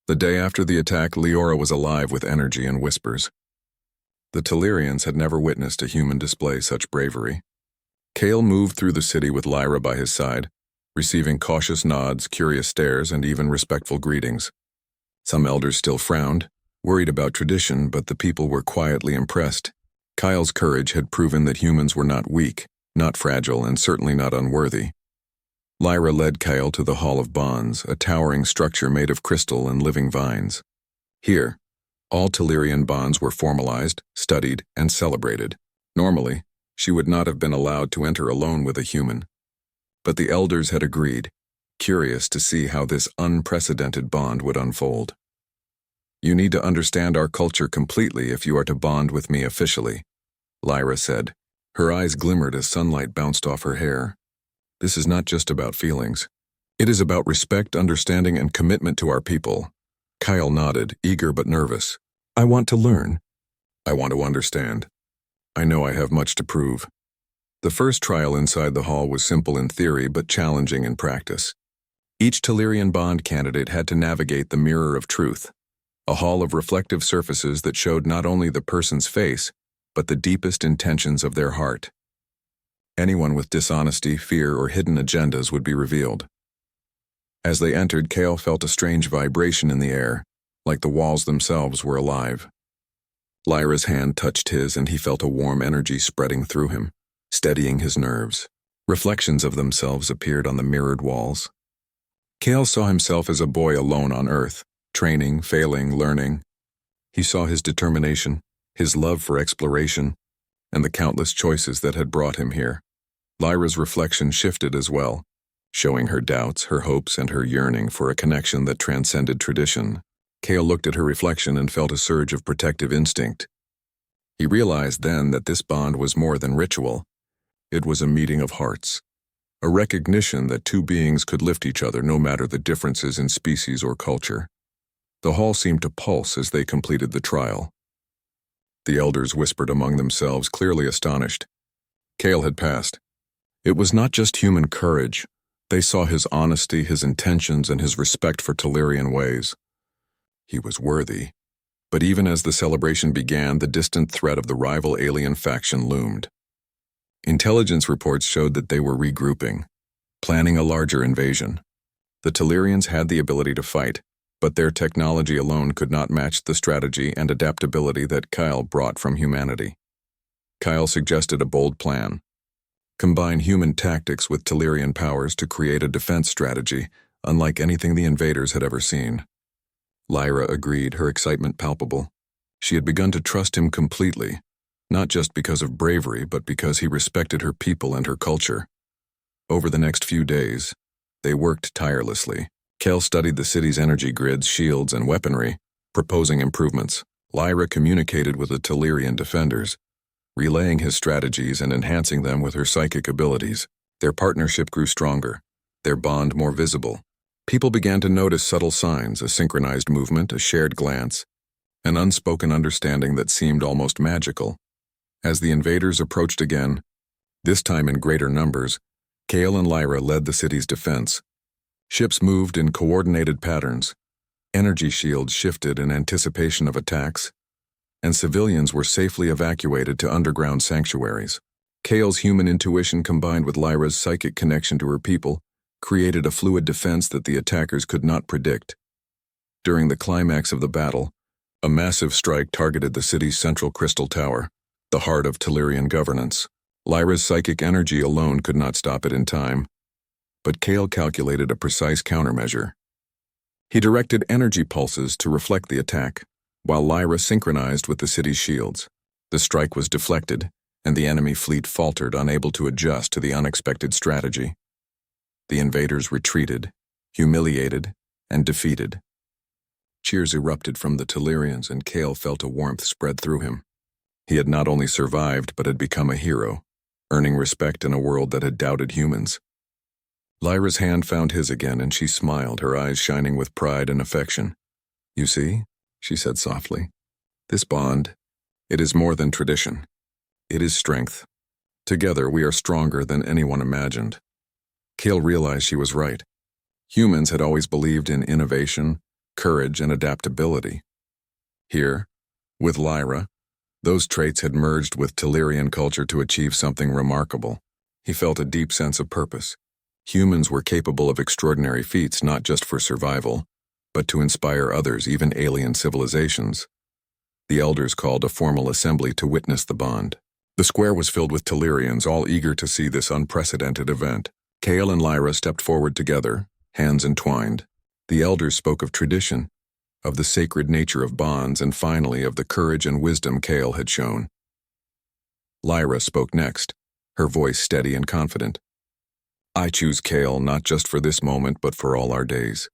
The day after the attack, Leora was alive with energy and whispers. The Telerians had never witnessed a human display such bravery. Kale moved through the city with Lyra by his side, receiving cautious nods, curious stares, and even respectful greetings. Some elders still frowned, worried about tradition, but the people were quietly impressed. Kyle's courage had proven that humans were not weak, not fragile, and certainly not unworthy. Lyra led Kyle to the Hall of Bonds, a towering structure made of crystal and living vines. Here, all Telerian bonds were formalized, studied, and celebrated. Normally, she would not have been allowed to enter alone with a human. But the elders had agreed, curious to see how this unprecedented bond would unfold. "You need to understand our culture completely if you are to bond with me officially," Lyra said. Her eyes glimmered as sunlight bounced off her hair. "This is not just about feelings. It is about respect, understanding, and commitment to our people." Kyle nodded, eager but nervous. "I want to learn. I want to understand. I know I have much to prove." The first trial inside the hall was simple in theory but challenging in practice. Each Telerian bond candidate had to navigate the mirror of truth, a hall of reflective surfaces that showed not only the person's face, but the deepest intentions of their heart. Anyone with dishonesty, fear, or hidden agendas would be revealed. As they entered, Kale felt a strange vibration in the air, like the walls themselves were alive. Lyra's hand touched his, and he felt a warm energy spreading through him, steadying his nerves. Reflections of themselves appeared on the mirrored walls. Kale saw himself as a boy alone on Earth, training, failing, learning. He saw his determination, his love for exploration, and the countless choices that had brought him here. Lyra's reflection shifted as well, showing her doubts, her hopes, and her yearning for a connection that transcended tradition. Kale looked at her reflection and felt a surge of protective instinct. He realized then that this bond was more than ritual. It was a meeting of hearts, a recognition that two beings could lift each other no matter the differences in species or culture. The hall seemed to pulse as they completed the trial. The elders whispered among themselves, clearly astonished. Kale had passed. It was not just human courage. They saw his honesty, his intentions, and his respect for Telerian ways. He was worthy. But even as the celebration began, the distant threat of the rival alien faction loomed. Intelligence reports showed that they were regrouping, planning a larger invasion. The Telerians had the ability to fight, but their technology alone could not match the strategy and adaptability that Kyle brought from humanity. Kyle suggested a bold plan. Combine human tactics with Telerian powers to create a defense strategy unlike anything the invaders had ever seen. Lyra agreed, her excitement palpable. She had begun to trust him completely, not just because of bravery, but because he respected her people and her culture. Over the next few days, they worked tirelessly. Kale studied the city's energy grids, shields, and weaponry, proposing improvements. Lyra communicated with the Telerian defenders, relaying his strategies and enhancing them with her psychic abilities. Their partnership grew stronger, their bond more visible. People began to notice subtle signs, a synchronized movement, a shared glance, an unspoken understanding that seemed almost magical. As the invaders approached again, this time in greater numbers, Kale and Lyra led the city's defense. Ships moved in coordinated patterns, energy shields shifted in anticipation of attacks, and civilians were safely evacuated to underground sanctuaries. Kale's human intuition combined with Lyra's psychic connection to her people created a fluid defense that the attackers could not predict. During the climax of the battle, a massive strike targeted the city's central crystal tower, the heart of Telerian governance. Lyra's psychic energy alone could not stop it in time, but Kale calculated a precise countermeasure. He directed energy pulses to reflect the attack, while Lyra synchronized with the city's shields. The strike was deflected, and the enemy fleet faltered, unable to adjust to the unexpected strategy. The invaders retreated, humiliated, and defeated. Cheers erupted from the Telerians, and Kale felt a warmth spread through him. He had not only survived, but had become a hero, earning respect in a world that had doubted humans. Lyra's hand found his again, and she smiled, her eyes shining with pride and affection. "You see," she said softly, "this bond, it is more than tradition. It is strength. Together we are stronger than anyone imagined." Kale realized she was right. Humans had always believed in innovation, courage, and adaptability. Here, with Lyra, those traits had merged with Tellurian culture to achieve something remarkable. He felt a deep sense of purpose. Humans were capable of extraordinary feats not just for survival, but to inspire others, even alien civilizations. The elders called a formal assembly to witness the bond. The square was filled with Tellurians, all eager to see this unprecedented event. Kale and Lyra stepped forward together, hands entwined. The elders spoke of tradition, of the sacred nature of bonds, and finally of the courage and wisdom Kale had shown. Lyra spoke next, her voice steady and confident. I choose Kale not just for this moment but for all our days.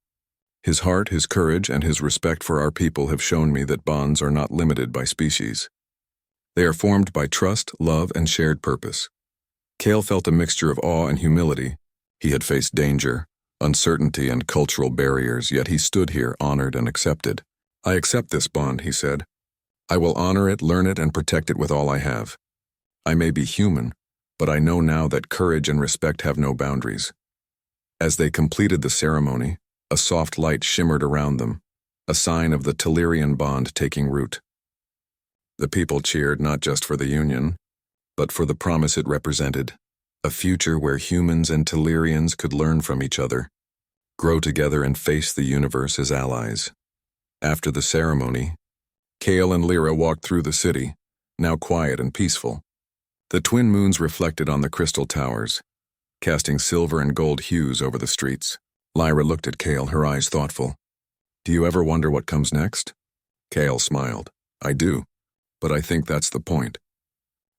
His heart, his courage, and his respect for our people have shown me that bonds are not limited by species. They are formed by trust, love, and shared purpose. Kale felt a mixture of awe and humility. He had faced danger, uncertainty, and cultural barriers, yet he stood here honored and accepted. I accept this bond, he said. I will honor it, learn it, and protect it with all I have. I may be human, but I know now that courage and respect have no boundaries. As they completed the ceremony, a soft light shimmered around them, a sign of the Tellurian bond taking root. The people cheered not just for the union, but for the promise it represented, a future where humans and Tellurians could learn from each other, grow together, and face the universe as allies. After the ceremony, Kale and Lyra walked through the city, now quiet and peaceful. The twin moons reflected on the crystal towers, casting silver and gold hues over the streets. Lyra looked at Kale, her eyes thoughtful. Do you ever wonder what comes next? Kale smiled. I do, but I think that's the point.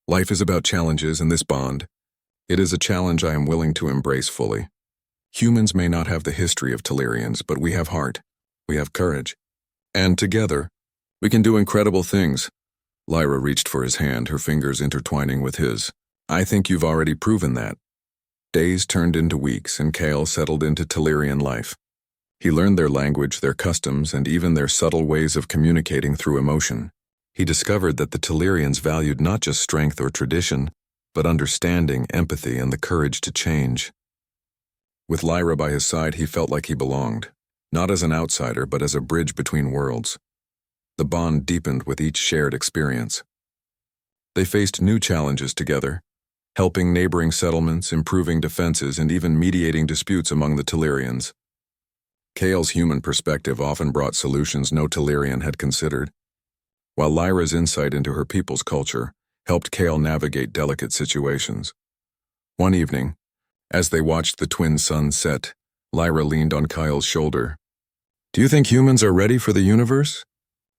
Life is about challenges, and this bond, it is a challenge I am willing to embrace fully. Humans may not have the history of Tellurians, but we have heart, we have courage, and together, we can do incredible things. Lyra reached for his hand, her fingers intertwining with his. I think you've already proven that. Days turned into weeks, and Kale settled into Tellurian life. He learned their language, their customs, and even their subtle ways of communicating through emotion. He discovered that the Tellurians valued not just strength or tradition, but understanding, empathy, and the courage to change. With Lyra by his side, he felt like he belonged, not as an outsider, but as a bridge between worlds. The bond deepened with each shared experience. They faced new challenges together, helping neighboring settlements, improving defenses, and even mediating disputes among the Tellurians. Kale's human perspective often brought solutions no Tellurian had considered, while Lyra's insight into her people's culture helped Kale navigate delicate situations. One evening, as they watched the twin suns set, Lyra leaned on Kyle's shoulder. Do you think humans are ready for the universe?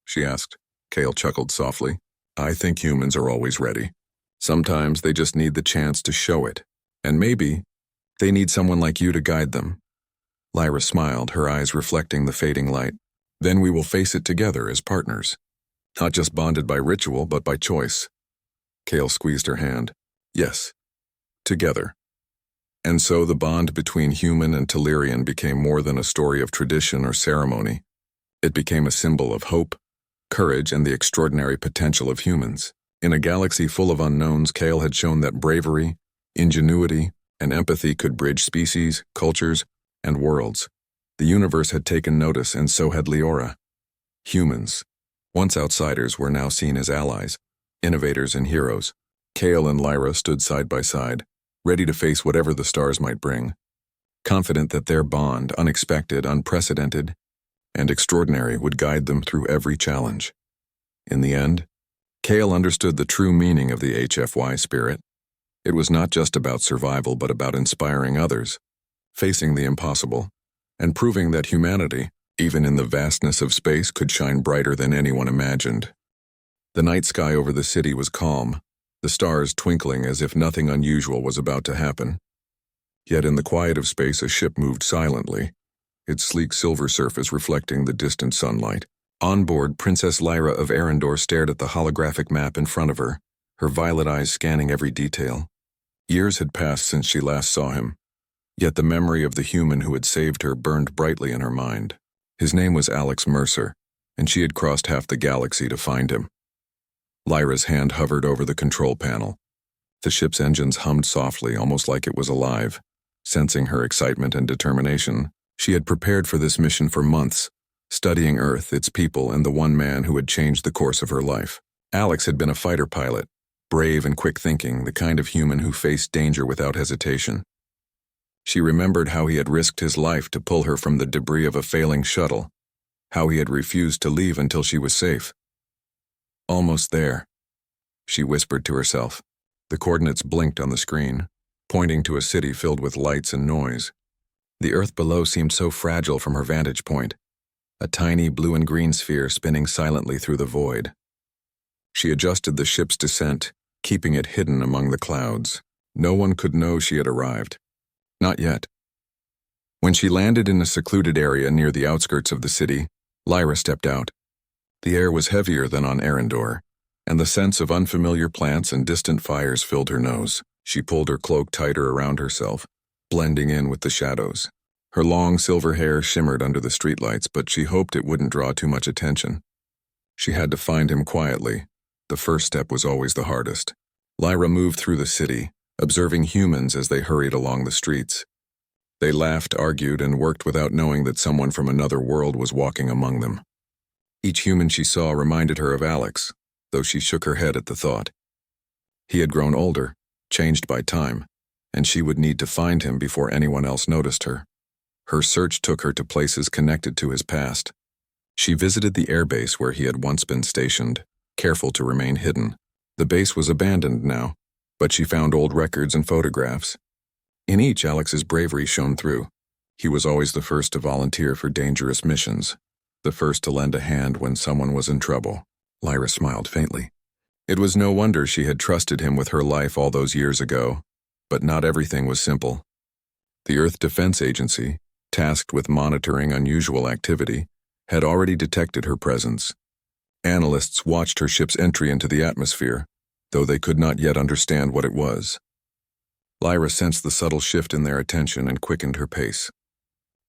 She asked. Kale chuckled softly. I think humans are always ready. Sometimes they just need the chance to show it, and maybe they need someone like you to guide them. Lyra smiled, her eyes reflecting the fading light. Then we will face it together as partners, not just bonded by ritual, but by choice. Kale squeezed her hand. Yes, together. And so the bond between human and Tellurian became more than a story of tradition or ceremony. It became a symbol of hope, courage, and the extraordinary potential of humans. In a galaxy full of unknowns, Kale had shown that bravery, ingenuity, and empathy could bridge species, cultures, and worlds. The universe had taken notice, and so had Leora. Humans, once outsiders, were now seen as allies, innovators, and heroes. Kale and Lyra stood side by side, ready to face whatever the stars might bring, confident that their bond, unexpected, unprecedented, and extraordinary, would guide them through every challenge. In the end, Kale understood the true meaning of the HFY spirit. It was not just about survival, but about inspiring others, facing the impossible, and proving that humanity, even in the vastness of space, could shine brighter than anyone imagined. The night sky over the city was calm, the stars twinkling as if nothing unusual was about to happen. Yet in the quiet of space, a ship moved silently, its sleek silver surface reflecting the distant sunlight. On board, Princess Lyra of Arendor stared at the holographic map in front of her, her violet eyes scanning every detail. Years had passed since she last saw him, yet the memory of the human who had saved her burned brightly in her mind. His name was Alex Mercer, and she had crossed half the galaxy to find him. Lyra's hand hovered over the control panel. The ship's engines hummed softly, almost like it was alive. Sensing her excitement and determination, she had prepared for this mission for months, studying Earth, its people, and the one man who had changed the course of her life. Alex had been a fighter pilot, brave and quick-thinking, the kind of human who faced danger without hesitation. She remembered how he had risked his life to pull her from the debris of a failing shuttle, how he had refused to leave until she was safe. Almost there, she whispered to herself. The coordinates blinked on the screen, pointing to a city filled with lights and noise. The Earth below seemed so fragile from her vantage point, a tiny blue and green sphere spinning silently through the void. She adjusted the ship's descent, keeping it hidden among the clouds. No one could know she had arrived. Not yet. When she landed in a secluded area near the outskirts of the city, Lyra stepped out. The air was heavier than on Arendor, and the sense of unfamiliar plants and distant fires filled her nose. She pulled her cloak tighter around herself, blending in with the shadows. Her long silver hair shimmered under the streetlights, but she hoped it wouldn't draw too much attention. She had to find him quietly. The first step was always the hardest. Lyra moved through the city, observing humans as they hurried along the streets. They laughed, argued, and worked without knowing that someone from another world was walking among them. Each human she saw reminded her of Alex, though she shook her head at the thought. He had grown older, changed by time, and she would need to find him before anyone else noticed her. Her search took her to places connected to his past. She visited the airbase where he had once been stationed, careful to remain hidden. The base was abandoned now, but she found old records and photographs. In each, Alex's bravery shone through. He was always the first to volunteer for dangerous missions, the first to lend a hand when someone was in trouble. Lyra smiled faintly. It was no wonder she had trusted him with her life all those years ago, but not everything was simple. The Earth Defense Agency, tasked with monitoring unusual activity, had already detected her presence. Analysts watched her ship's entry into the atmosphere, though they could not yet understand what it was. Lyra sensed the subtle shift in their attention and quickened her pace.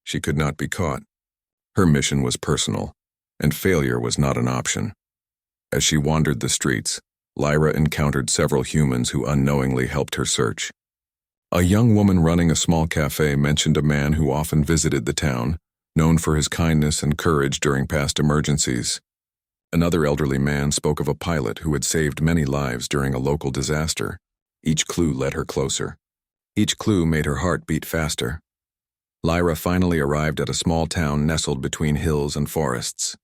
She could not be caught. Her mission was personal, and failure was not an option. As she wandered the streets, Lyra encountered several humans who unknowingly helped her search. A young woman running a small cafe mentioned a man who often visited the town, known for his kindness and courage during past emergencies. Another elderly man spoke of a pilot who had saved many lives during a local disaster. Each clue led her closer. Each clue made her heart beat faster. Lyra finally arrived at a small town nestled between hills and forests.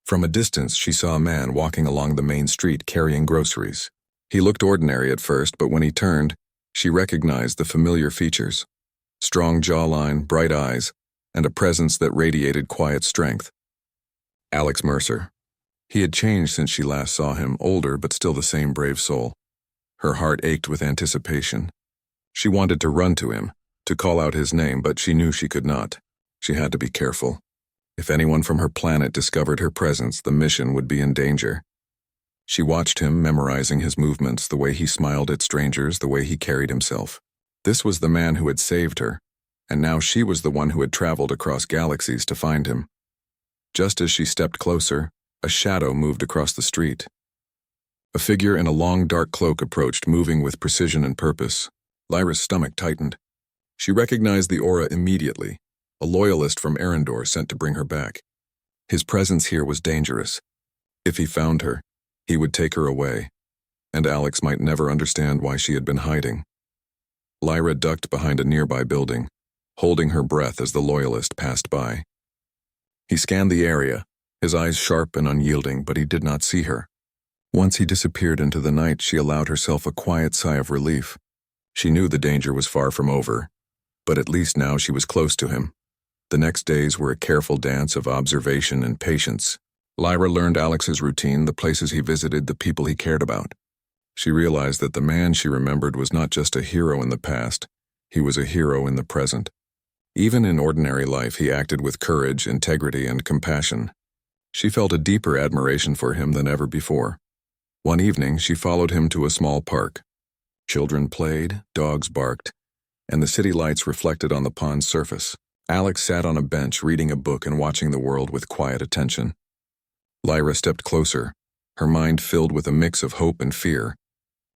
From a distance, she saw a man walking along the main street carrying groceries. He looked ordinary at first, but when he turned, she recognized the familiar features: strong jawline, bright eyes, and a presence that radiated quiet strength. Alex Mercer. He had changed since she last saw him, older but still the same brave soul. Her heart ached with anticipation. She wanted to run to him, to call out his name, but she knew she could not. She had to be careful. If anyone from her planet discovered her presence, the mission would be in danger. She watched him, memorizing his movements, the way he smiled at strangers, the way he carried himself. This was the man who had saved her, and now she was the one who had traveled across galaxies to find him. Just as she stepped closer, a shadow moved across the street. A figure in a long dark cloak approached, moving with precision and purpose. Lyra's stomach tightened. She recognized the aura immediately, a loyalist from Arendor sent to bring her back. His presence here was dangerous. If he found her, he would take her away, and Alex might never understand why she had been hiding. Lyra ducked behind a nearby building, holding her breath as the loyalist passed by. He scanned the area, his eyes sharp and unyielding, but he did not see her. Once he disappeared into the night, she allowed herself a quiet sigh of relief. She knew the danger was far from over, but at least now she was close to him. The next days were a careful dance of observation and patience. Lyra learned Alex's routine, the places he visited, the people he cared about. She realized that the man she remembered was not just a hero in the past, he was a hero in the present. Even in ordinary life, he acted with courage, integrity, and compassion. She felt a deeper admiration for him than ever before. One evening, she followed him to a small park. Children played, dogs barked, and the city lights reflected on the pond's surface. Alex sat on a bench reading a book and watching the world with quiet attention. Lyra stepped closer, her mind filled with a mix of hope and fear.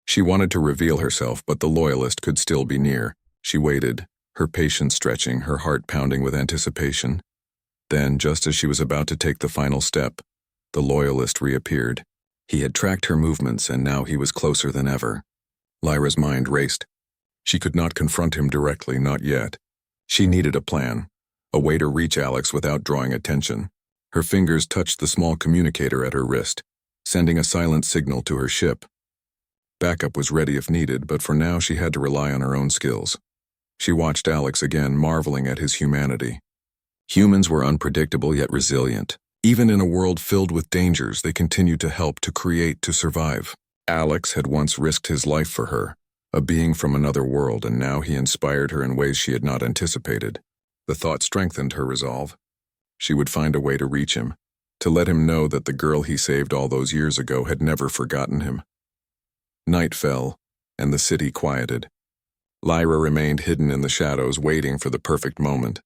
She wanted to reveal herself, but the loyalist could still be near. She waited, her patience stretching, her heart pounding with anticipation. Then, just as she was about to take the final step, the loyalist reappeared. He had tracked her movements, and now he was closer than ever. Lyra's mind raced. She could not confront him directly, not yet. She needed a plan, a way to reach Alex without drawing attention. Her fingers touched the small communicator at her wrist, sending a silent signal to her ship. Backup was ready if needed, but for now she had to rely on her own skills. She watched Alex again, marveling at his humanity. Humans were unpredictable yet resilient. Even in a world filled with dangers, they continued to help, to create, to survive. Alex had once risked his life for her, a being from another world, and now he inspired her in ways she had not anticipated. The thought strengthened her resolve. She would find a way to reach him, to let him know that the girl he saved all those years ago had never forgotten him. Night fell, and the city quieted. Lyra remained hidden in the shadows, waiting for the perfect moment.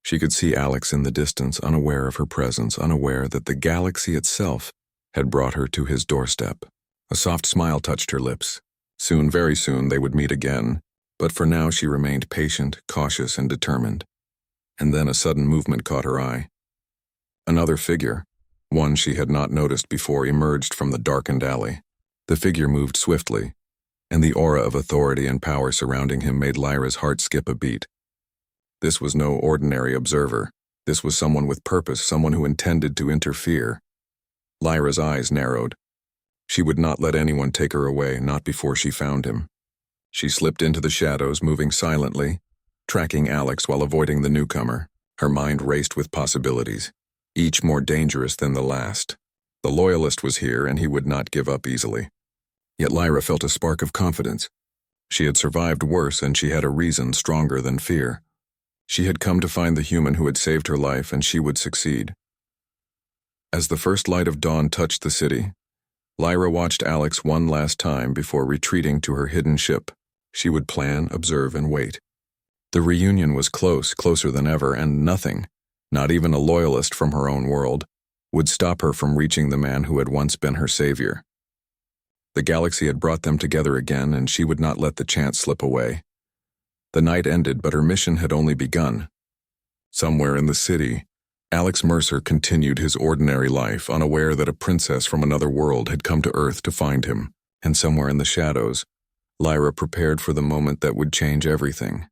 She could see Alex in the distance, unaware of her presence, unaware that the galaxy itself had brought her to his doorstep. A soft smile touched her lips. Soon, very soon, they would meet again, but for now she remained patient, cautious, and determined. And then a sudden movement caught her eye. Another figure, one she had not noticed before, emerged from the darkened alley. The figure moved swiftly, and the aura of authority and power surrounding him made Lyra's heart skip a beat. This was no ordinary observer. This was someone with purpose, someone who intended to interfere. Lyra's eyes narrowed. She would not let anyone take her away, not before she found him. She slipped into the shadows, moving silently, tracking Alex while avoiding the newcomer. Her mind raced with possibilities, each more dangerous than the last. The loyalist was here, and he would not give up easily. Yet Lyra felt a spark of confidence. She had survived worse, and she had a reason stronger than fear. She had come to find the human who had saved her life, and she would succeed. As the first light of dawn touched the city, Lyra watched Alex one last time before retreating to her hidden ship. She would plan, observe, and wait. The reunion was close, closer than ever, and nothing, not even a loyalist from her own world, would stop her from reaching the man who had once been her savior. The galaxy had brought them together again, and she would not let the chance slip away. The night ended, but her mission had only begun. Somewhere in the city, Alex Mercer continued his ordinary life, unaware that a princess from another world had come to Earth to find him. And somewhere in the shadows, Lyra prepared for the moment that would change everything.